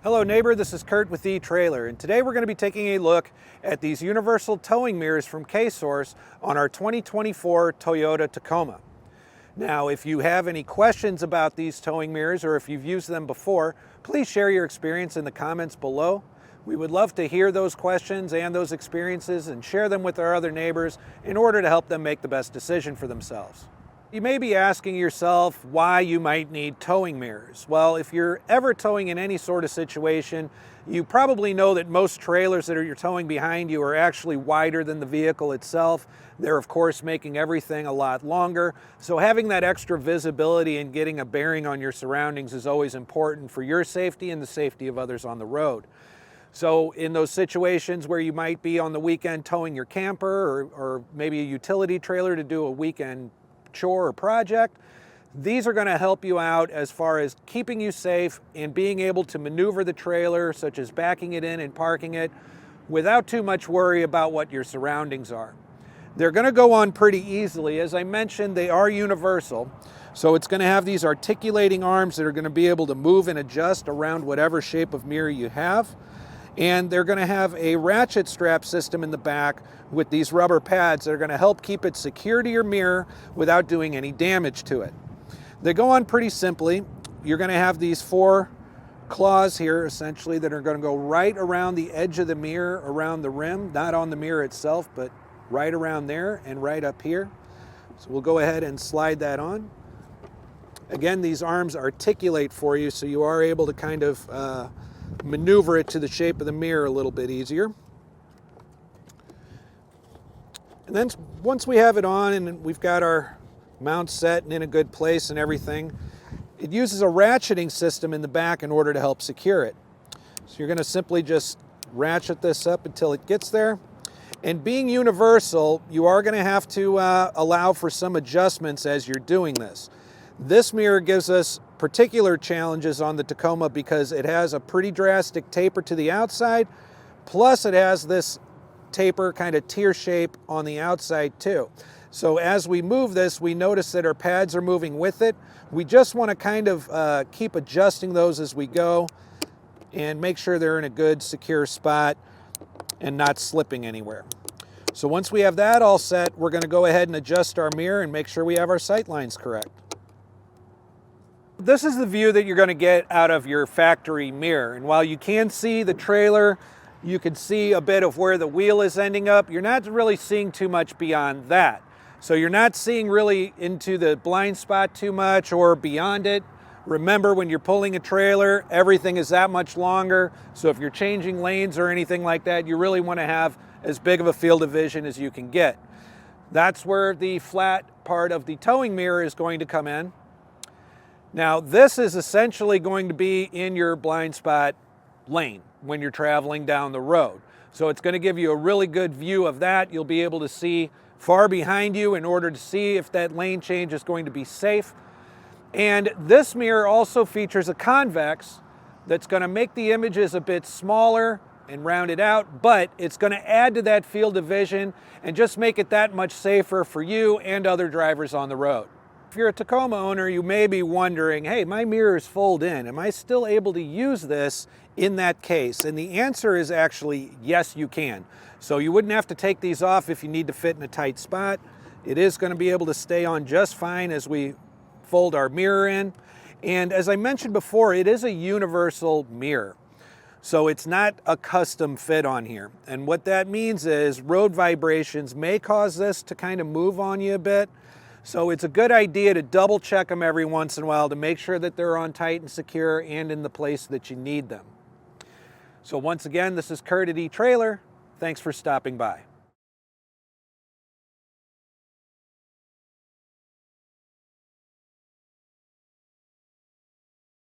Hello neighbor, this is Curt with etrailer, and today we're going to be taking a look at these universal towing mirrors from K-Source on our 2024 Toyota Tacoma. Now, if you have any questions about these towing mirrors or if you've used them before, please share your experience in the comments below. We would love to hear those questions and those experiences and share them with our other neighbors in order to help them make the best decision for themselves. You may be asking yourself why you might need towing mirrors. Well, if you're ever towing in any sort of situation, you probably know that most trailers that you're towing behind you are actually wider than the vehicle itself. They're of course making everything a lot longer. So having that extra visibility and getting a bearing on your surroundings is always important for your safety and the safety of others on the road. So in those situations where you might be on the weekend towing your camper or maybe a utility trailer to do a weekend chore or project, these are going to help you out as far as keeping you safe and being able to maneuver the trailer, such as backing it in and parking it, without too much worry about what your surroundings are. They're going to go on pretty easily. As I mentioned, they are universal, so it's going to have these articulating arms that are going to be able to move and adjust around whatever shape of mirror you have. And they're going to have a ratchet strap system in the back with these rubber pads that are going to help keep it secure to your mirror without doing any damage to it. They go on pretty simply. You're going to have these four claws here essentially that are going to go right around the edge of the mirror, around the rim, not on the mirror itself, but right around there and right up here. So we'll go ahead and slide that on. Again, these arms articulate for you, so you are able to kind of maneuver it to the shape of the mirror a little bit easier. And then once we have it on and we've got our mount set and in a good place and everything, it uses a ratcheting system in the back in order to help secure it. So you're going to simply just ratchet this up until it gets there. And being universal, you are going to have to allow for some adjustments as you're doing this. This mirror gives us particular challenges on the Tacoma because it has a pretty drastic taper to the outside, plus it has this taper kind of tear shape on the outside too. So as we move this, we notice that our pads are moving with it. We just want to kind of keep adjusting those as we go and make sure they're in a good secure spot and not slipping anywhere. So once we have that all set, we're going to go ahead and adjust our mirror and make sure we have our sight lines correct. This is the view that you're going to get out of your factory mirror. And while you can see the trailer, you can see a bit of where the wheel is ending up. You're not really seeing too much beyond that. So you're not seeing really into the blind spot too much or beyond it. Remember, when you're pulling a trailer, everything is that much longer. So if you're changing lanes or anything like that, you really want to have as big of a field of vision as you can get. That's where the flat part of the towing mirror is going to come in. Now, this is essentially going to be in your blind spot lane when you're traveling down the road. So it's going to give you a really good view of that. You'll be able to see far behind you in order to see if that lane change is going to be safe. And this mirror also features a convex that's going to make the images a bit smaller and rounded out, but it's going to add to that field of vision and just make it that much safer for you and other drivers on the road. If you're a Tacoma owner, you may be wondering, hey, my mirrors fold in. Am I still able to use this in that case? And the answer is actually yes, you can. So you wouldn't have to take these off if you need to fit in a tight spot. It is going to be able to stay on just fine as we fold our mirror in. And as I mentioned before, it is a universal mirror. So it's not a custom fit on here. And what that means is road vibrations may cause this to kind of move on you a bit. So it's a good idea to double check them every once in a while to make sure that they're on tight and secure and in the place that you need them. So once again, this is Curt at etrailer. Thanks for stopping by.